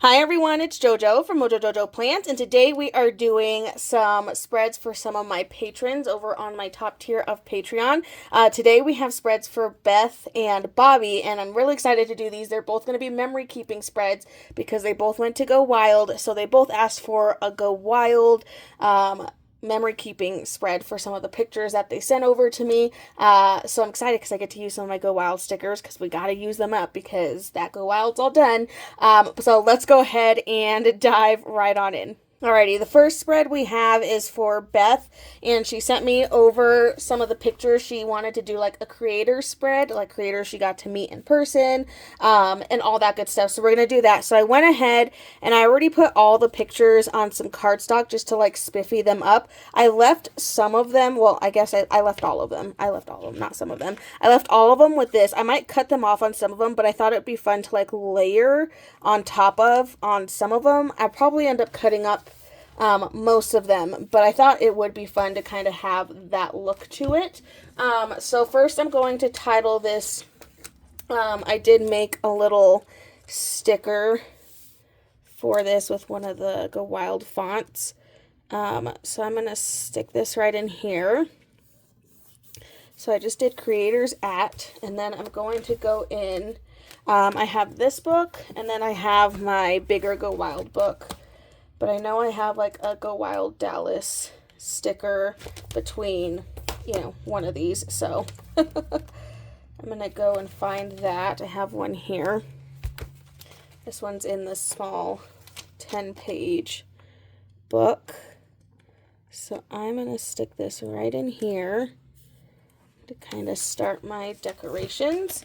Hi everyone, it's JoJo from Mojo Jojo Plants, and today we are doing some spreads for some of my patrons over on my top tier of Patreon. Today we have spreads for Beth and Bobby, and I'm really excited to do these. They're both going to be memory keeping spreads because they both went to Go Wild, so they both asked for a Go Wild memory keeping spread for some of the pictures that they sent over to me. So I'm excited because I get to use some of my Go Wild stickers because we got to use them up because that Go Wild's all done. So let's go ahead and dive right on in. Alrighty, the first spread we have is for Beth, and she sent me over some of the pictures. She wanted to do like a creator spread, like creators she got to meet in person, and all that good stuff. So we're going to do that. So I went ahead and I already put all the pictures on some cardstock just to like spiffy them up. I left some of them, well, I guess I left all of them. I left all of them, not some of them. I left all of them with this. I might cut them off on some of them, but I thought it'd be fun to like layer on top of on some of them. I probably end up cutting up most of them, but I thought it would be fun to kind of have that look to it. So first I'm going to title this, I did make a little sticker for this with one of the Go Wild fonts. So I'm going to stick this right in here. So I just did creators at, and then I'm going to go in, I have this book, and then I have my bigger Go Wild book. But I know I have like a Go Wild Dallas sticker between, one of these. So I'm going to go and find that. I have one here. This one's in the small 10-page book. So I'm going to stick this right in here to kind of start my decorations.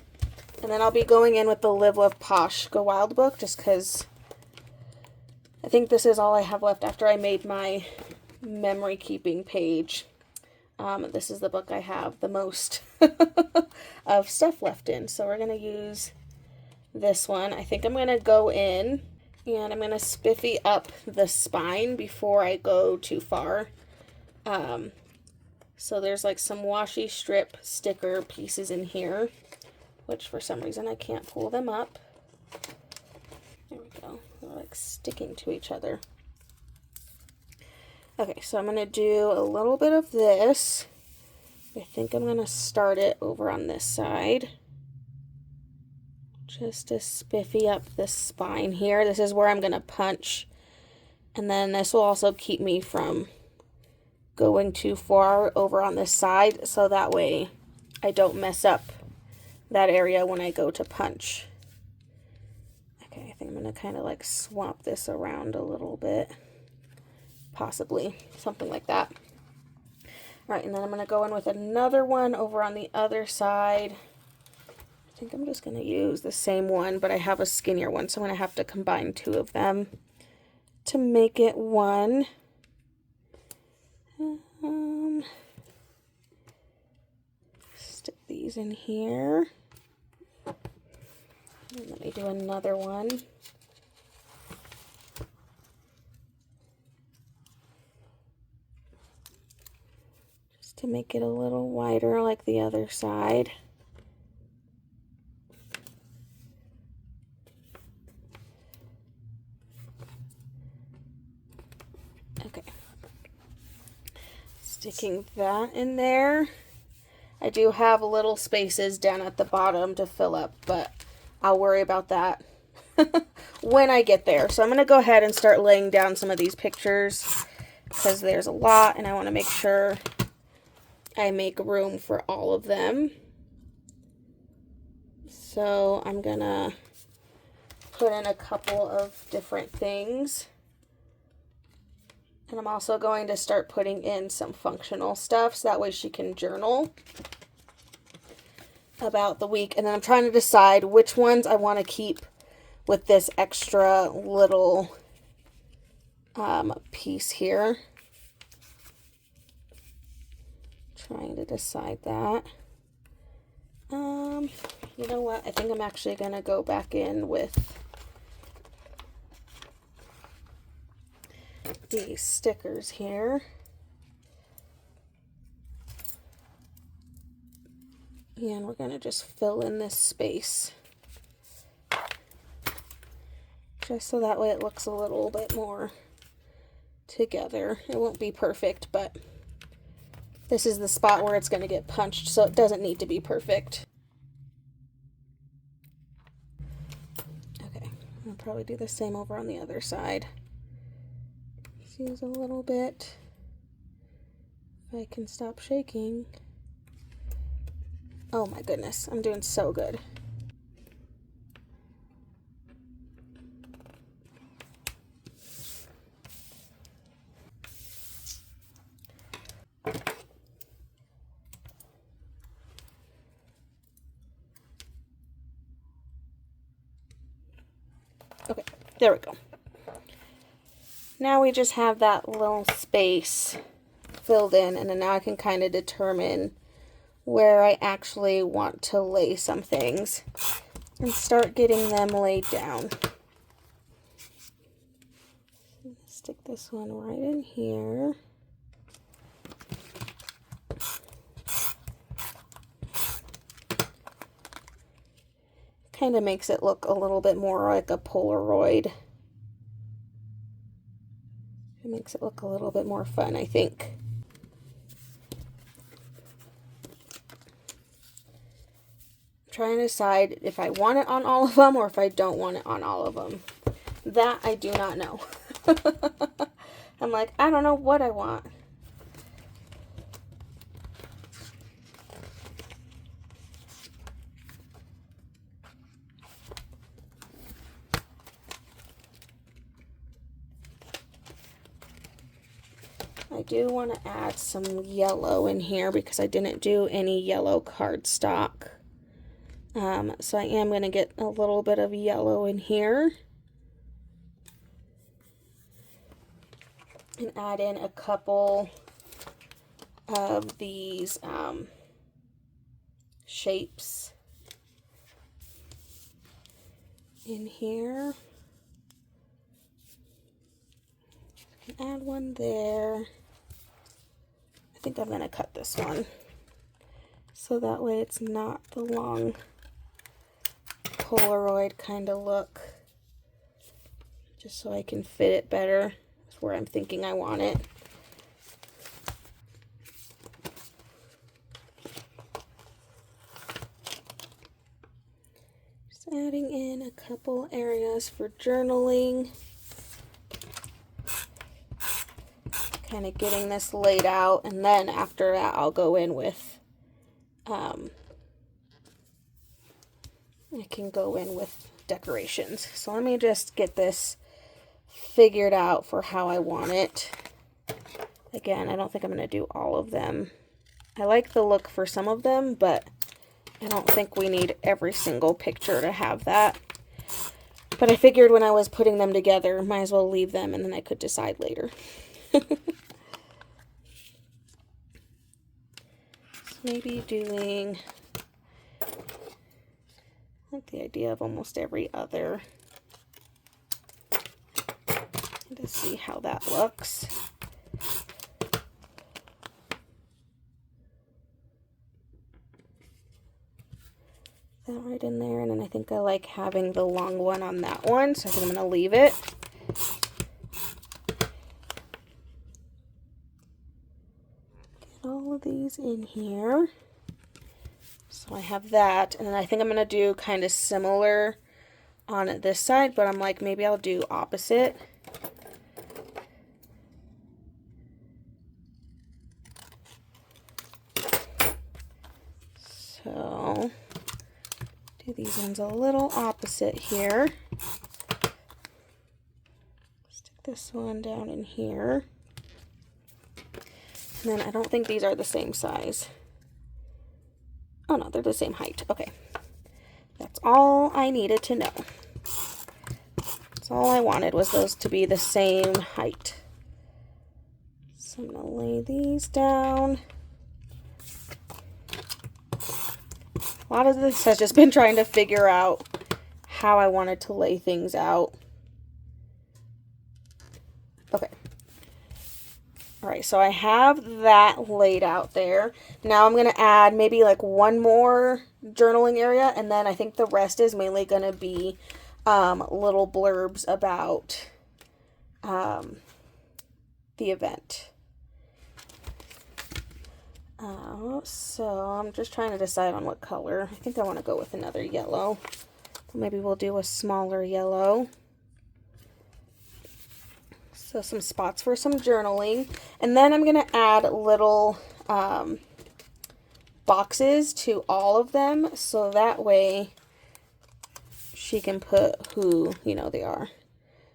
And then I'll be going in with the Live Love Posh Go Wild book just because I think this is all I have left after I made my memory keeping page. This is the book I have the most of stuff left in. So we're going to use this one. I think I'm going to go in and I'm going to spiffy up the spine before I go too far. So there's like some washi strip sticker pieces in here, which for some reason I can't pull them up. There we go. They're like sticking to each other. Okay, so I'm going to do a little bit of this. I think I'm going to start it over on this side. Just to spiffy up the spine here. This is where I'm going to punch. And then this will also keep me from going too far over on this side. So that way I don't mess up that area when I go to punch. Okay, I think I'm going to kind of like swap this around a little bit. Possibly. Something like that. Alright, and then I'm going to go in with another one over on the other side. I think I'm just going to use the same one, but I have a skinnier one, so I'm going to have to combine two of them to make it one. Stick these in here. And let me do another one. Just to make it a little wider like the other side. Okay. Sticking that in there. I do have little spaces down at the bottom to fill up, but I'll worry about that when I get there. So I'm going to go ahead and start laying down some of these pictures because there's a lot and I want to make sure I make room for all of them. So I'm going to put in a couple of different things. And I'm also going to start putting in some functional stuff so that way she can journal about the week. And then I'm trying to decide which ones I want to keep with this extra little piece here. Trying to decide that. You know what? I think I'm actually going to go back in with these stickers here. And we're going to just fill in this space just so that way it looks a little bit more together. It won't be perfect, but this is the spot where it's going to get punched, so it doesn't need to be perfect. Okay, I'll probably do the same over on the other side. Just use a little bit. If I can stop shaking. Oh my goodness, I'm doing so good. Okay, there we go. Now we just have that little space filled in, and then now I can kind of determine where I actually want to lay some things and start getting them laid down. Stick this one right in here. Kind of makes it look a little bit more like a Polaroid. It makes it look a little bit more fun, I think. I'm trying to decide if I want it on all of them or if I don't want it on all of them. That I do not know. I'm like, I don't know what I want. I do want to add some yellow in here because I didn't do any yellow cardstock. So I am going to get a little bit of yellow in here. And add in a couple of these shapes in here. Add one there. I think I'm going to cut this one so that way it's not the long Polaroid kind of look, just so I can fit it better where I'm thinking I want it. Just adding in a couple areas for journaling. Kind of getting this laid out, and then after that I'll go in with I can go in with decorations. So let me just get this figured out for how I want it. Again, I don't think I'm going to do all of them. I like the look for some of them, but I don't think we need every single picture to have that. But I figured when I was putting them together, might as well leave them and then I could decide later. Maybe doing, I like the idea of almost every other. To see how that looks. That right in there, and then I think I like having the long one on that one, so I think I'm going to leave it. Get all of these in here. So I have that, and then I think I'm going to do kind of similar on this side, but I'm like, maybe I'll do opposite. So, do these ones a little opposite here. Stick this one down in here. And then I don't think these are the same size. Oh no, they're the same height. Okay. That's all I needed to know. That's all I wanted, was those to be the same height. So I'm going to lay these down. A lot of this has just been trying to figure out how I wanted to lay things out. Okay. Alright, so I have that laid out there. Now I'm going to add maybe like one more journaling area, and then I think the rest is mainly going to be little blurbs about the event. So I'm just trying to decide on what color. I think I want to go with another yellow. Maybe we'll do a smaller yellow. So some spots for some journaling. And then I'm going to add little boxes to all of them, so that way she can put who, you know, they are.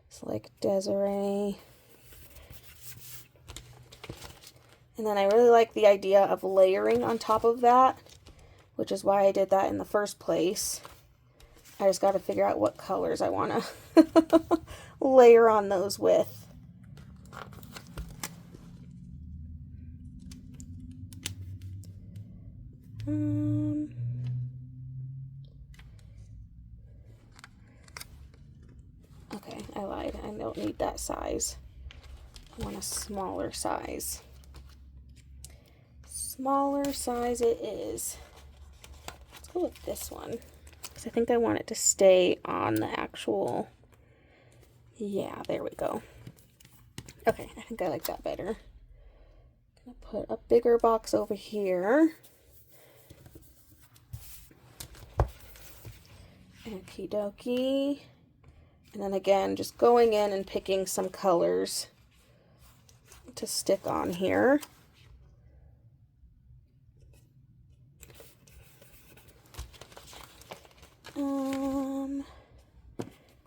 So like Desiree. And then I really like the idea of layering on top of that, which is why I did that in the first place. I just got to figure out what colors I want to layer on those with. Okay, I lied. I don't need that size. I want a smaller size. Smaller size it is. Let's go with this one, because I think I want it to stay on the actual, yeah, there we go. Okay, I think I like that better. I'm gonna put a bigger box over here. Okie dokie. And then again, just going in and picking some colors to stick on here.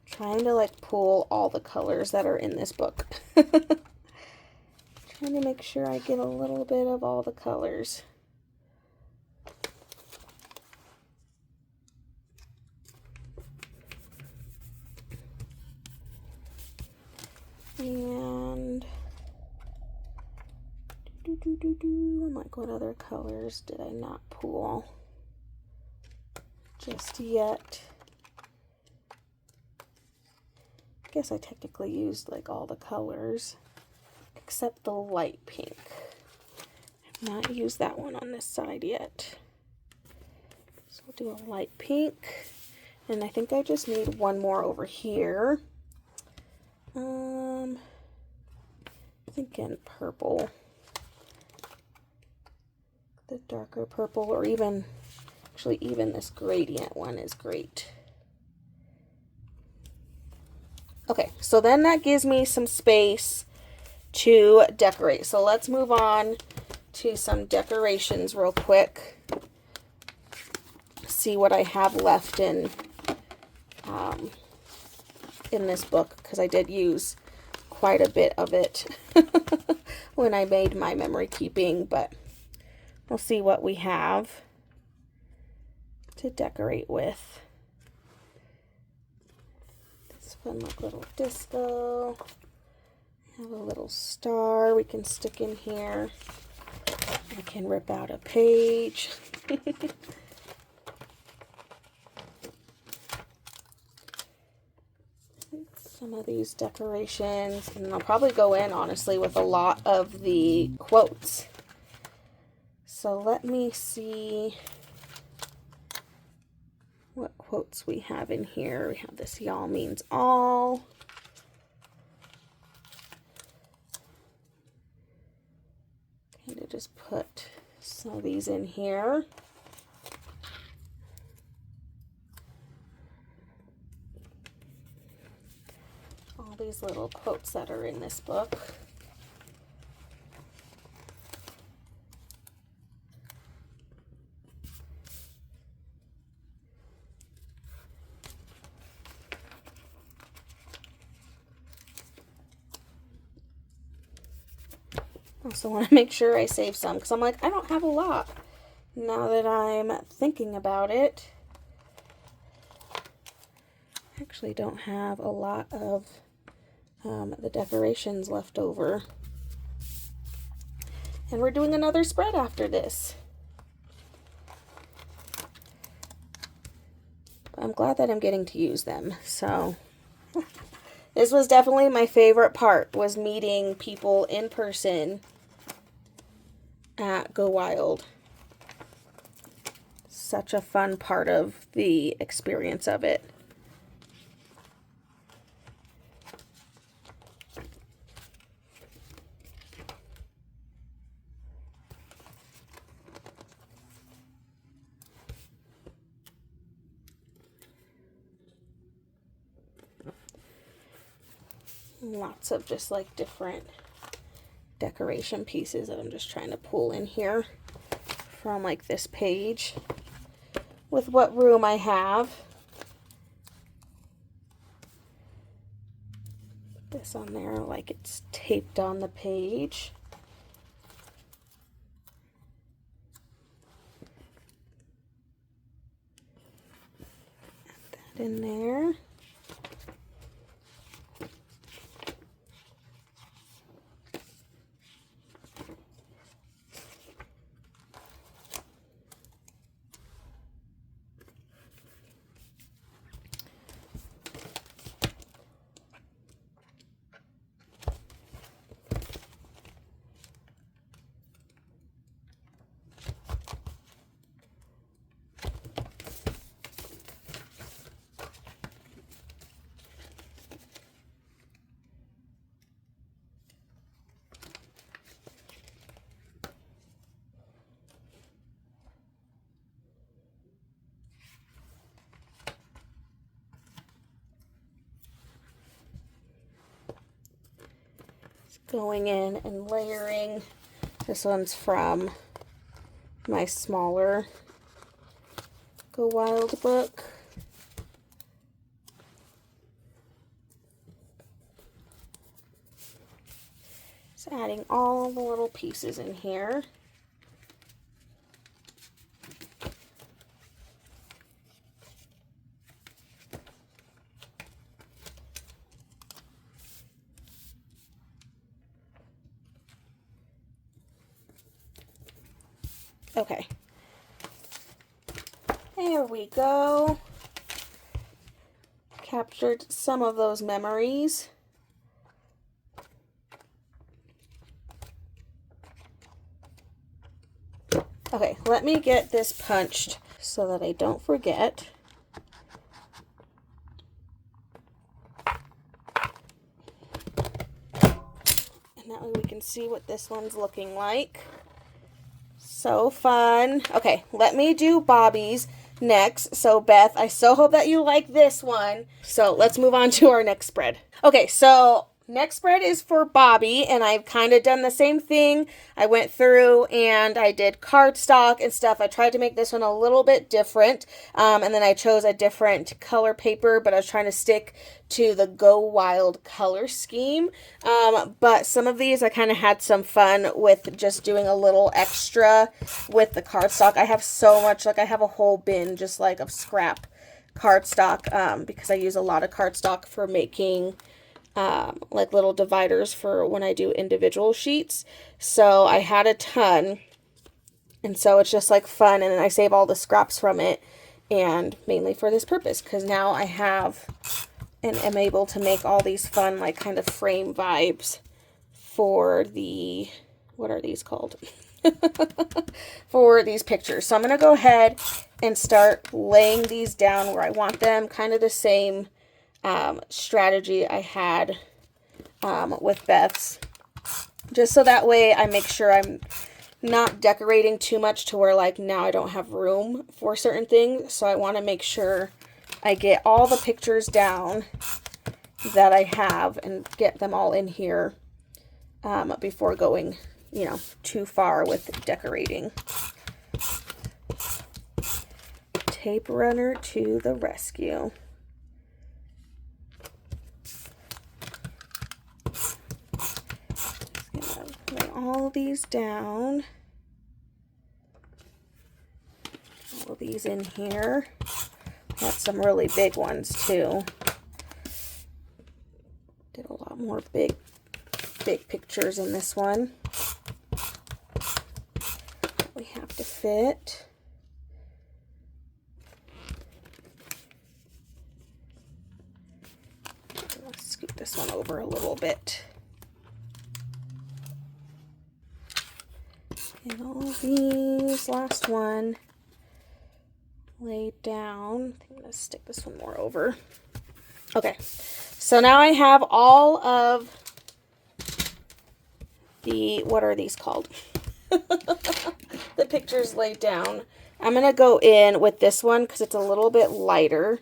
Trying to like pull all the colors that are in this book. Trying to make sure I get a little bit of all the colors. And I'm like, what other colors did I not pull just yet? I guess I technically used like all the colors except the light pink. I've not used that one on this side yet. So we'll do a light pink. And I think I just need one more over here. Thinking purple. The darker purple, or even, actually even this gradient one is great. Okay, so then that gives me some space to decorate. So let's move on to some decorations real quick. See what I have left in this book, because I did use quite a bit of it when I made my memory keeping, but we'll see what we have to decorate with. This fun like little disco. I have a little star we can stick in here. I can rip out a page. Some of these decorations, and I'll probably go in honestly with a lot of the quotes. So let me see what quotes we have in here. We have this "y'all means all." Kind of just put some of these in here. All these little quotes that are in this book. Also want to make sure I save some, because I'm like, I don't have a lot now that I'm thinking about it. I actually don't have a lot of the decorations left over. And we're doing another spread after this. I'm glad that I'm getting to use them. So this was definitely my favorite part, was meeting people in person at Go Wild. Such a fun part of the experience of it. Lots of just like different decoration pieces that I'm just trying to pull in here from like this page with what room I have. This on there like it's taped on the page. Add that in there. Going in and layering. This one's from my smaller Go Wild book. Just adding all the little pieces in here. Okay, there we go. Captured some of those memories. Okay, let me get this punched so that I don't forget. And that way we can see what this one's looking like. So fun. Okay, let me do Bobby's next. So Beth, I so hope that you like this one. So let's move on to our next spread. Okay, so next spread is for Bobby, and I've kind of done the same thing. I went through and I did cardstock and stuff. I tried to make this one a little bit different, and then I chose a different color paper, but I was trying to stick to the Go Wild color scheme. But some of these I kind of had some fun with just doing a little extra with the cardstock. I have so much, like I have a whole bin just like of scrap cardstock, because I use a lot of cardstock for making like little dividers for when I do individual sheets. So I had a ton, and so it's just like fun, and then I save all the scraps from it, and mainly for this purpose, because now I have and am able to make all these fun like kind of frame vibes for the, what are these called? For these pictures. So I'm going to go ahead and start laying these down where I want them, kind of the same strategy I had with Beth's, just so that way I make sure I'm not decorating too much to where like now I don't have room for certain things. So I want to make sure I get all the pictures down that I have and get them all in here before going, you know, too far with decorating. Tape runner to the rescue. Lay all these down. All of these in here. Got some really big ones too. Did a lot more big pictures in this one. We have to fit. Let's scoot this one over a little bit. And all these, last one, laid down. I think I'm going to stick this one more over. Okay, so now I have all of the, what are these called? The pictures laid down. I'm going to go in with this one because it's a little bit lighter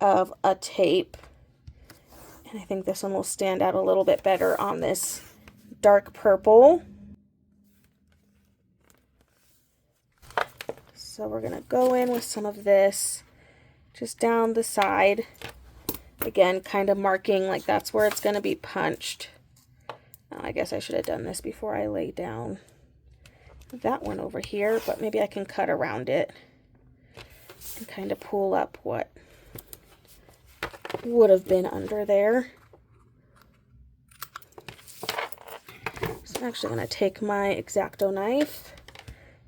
of a tape. And I think this one will stand out a little bit better on this dark purple. So we're going to go in with some of this just down the side. Again, kind of marking like that's where it's going to be punched. I guess I should have done this before I lay down that one over here, but maybe I can cut around it and kind of pull up what would have been under there. So I'm actually going to take my X-Acto knife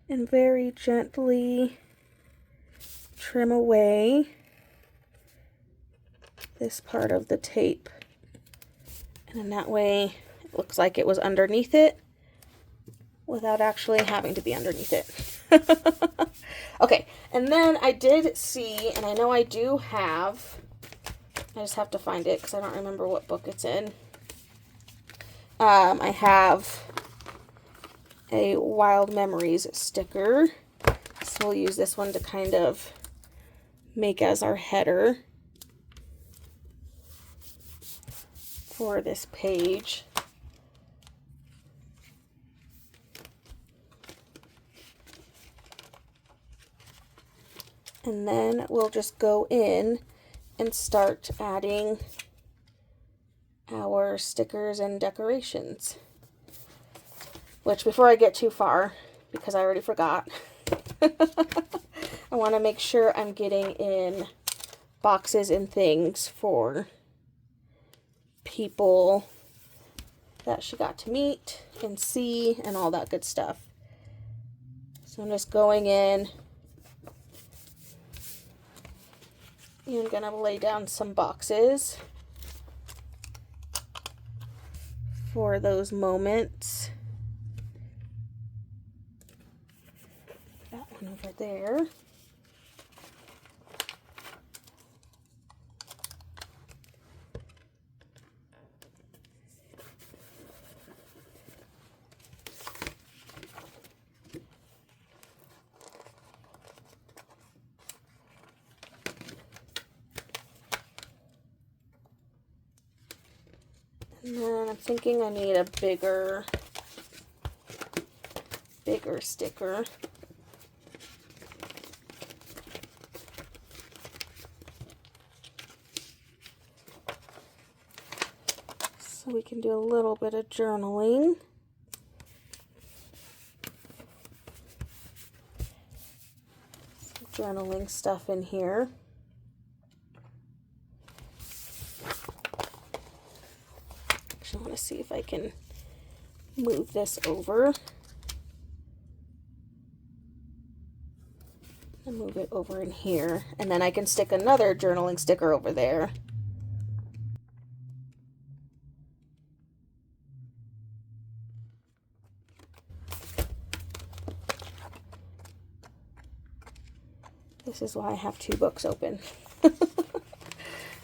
and very gently trim away this part of the tape. And in that way, it looks like it was underneath it without actually having to be underneath it. Okay, and then I did see, and I know I do have, I just have to find it because I don't remember what book it's in. I have a Wild Memories sticker, so we'll use this one to kind of make as our header for this page. And then we'll just go in and start adding our stickers and decorations. Which, before I get too far, because I already forgot, I want to make sure I'm getting in boxes and things for people that she got to meet and see and all that good stuff. So I'm just going in. I'm going to lay down some boxes for those moments. That one over there. And then I'm thinking I need a bigger sticker. So we can do a little bit of journaling. Some journaling stuff in here. I want to see if I can move this over and move it over in here, and then I can stick another journaling sticker over there. This is why I have two books open.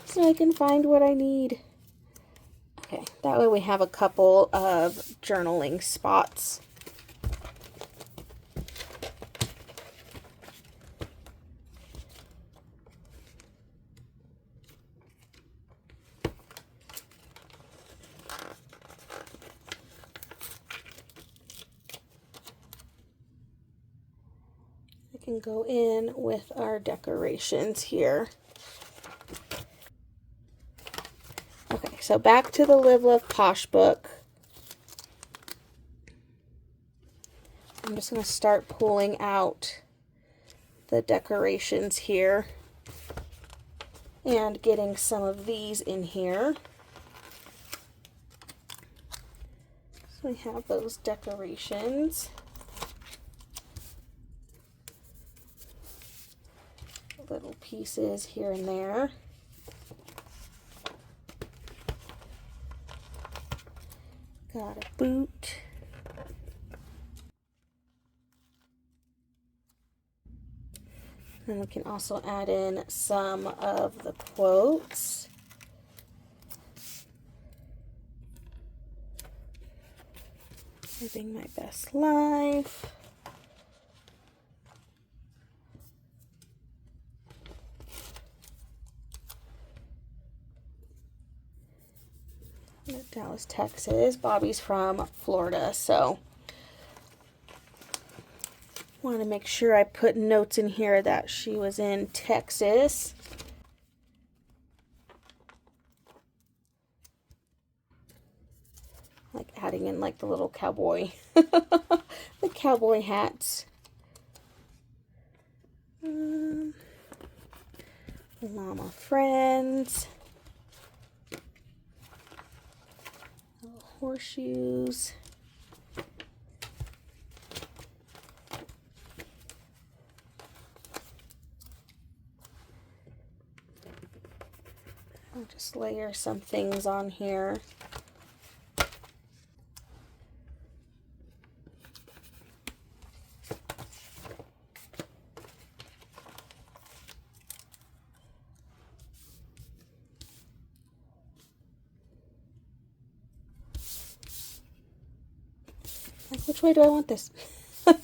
So I can find what I need. Okay, that way we have a couple of journaling spots. I can go in with our decorations here. Okay, so back to the Live Love Posh book. I'm just going to start pulling out the decorations here and getting some of these in here. So we have those decorations. Little pieces here and there. Got a boot. And we can also add in some of the quotes. Living my best life. Dallas, Texas. Bobby's from Florida, so want to make sure I put notes in here that she was in Texas. Like adding in like the little cowboy, the cowboy hats. Llama friends. Little horseshoes. I'll just layer some things on here. Like, which way do I want this? I'm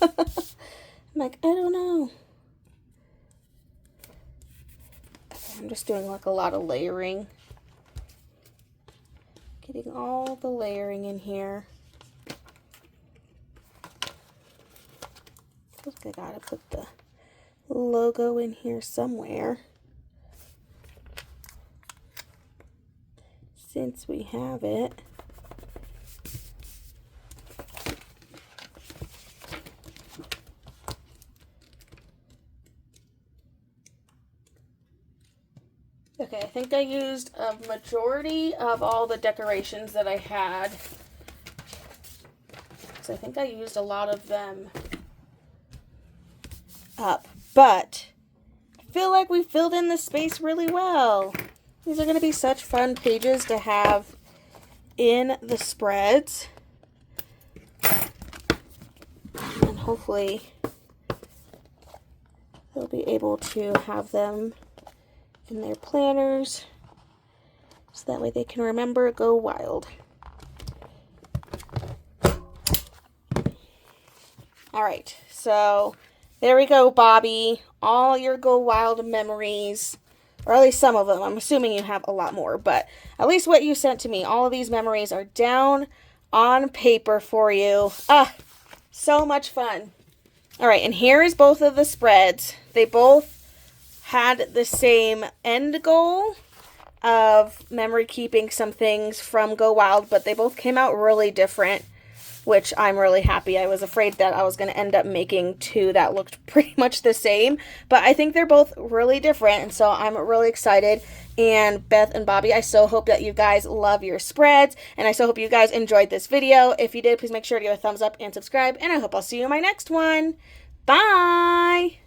like, I don't know. I'm just doing like a lot of layering. Getting all the layering in here. I gotta put the logo in here somewhere. Since we have it. Okay, I think I used a majority of all the decorations that I had. So I think I used a lot of them up. But I feel like we filled in the space really well. These are going to be such fun pages to have in the spreads. And hopefully they'll be able to have them in their planners, so that way they can remember Go Wild. All right, so there we go, Bobby. All your Go Wild memories, or at least some of them. I'm assuming you have a lot more, but at least what you sent to me, all of these memories are down on paper for you. Ah, so much fun. All right, and here is both of the spreads. They both had the same end goal of memory keeping some things from Go Wild, but they both came out really different, which I'm really happy. I was afraid that I was going to end up making two that looked pretty much the same, but I think they're both really different, and so I'm really excited. And Beth and Bobby, I so hope that you guys love your spreads, and I so hope you guys enjoyed this video. If you did, please make sure to give a thumbs up and subscribe, and I hope I'll see you in my next one. Bye!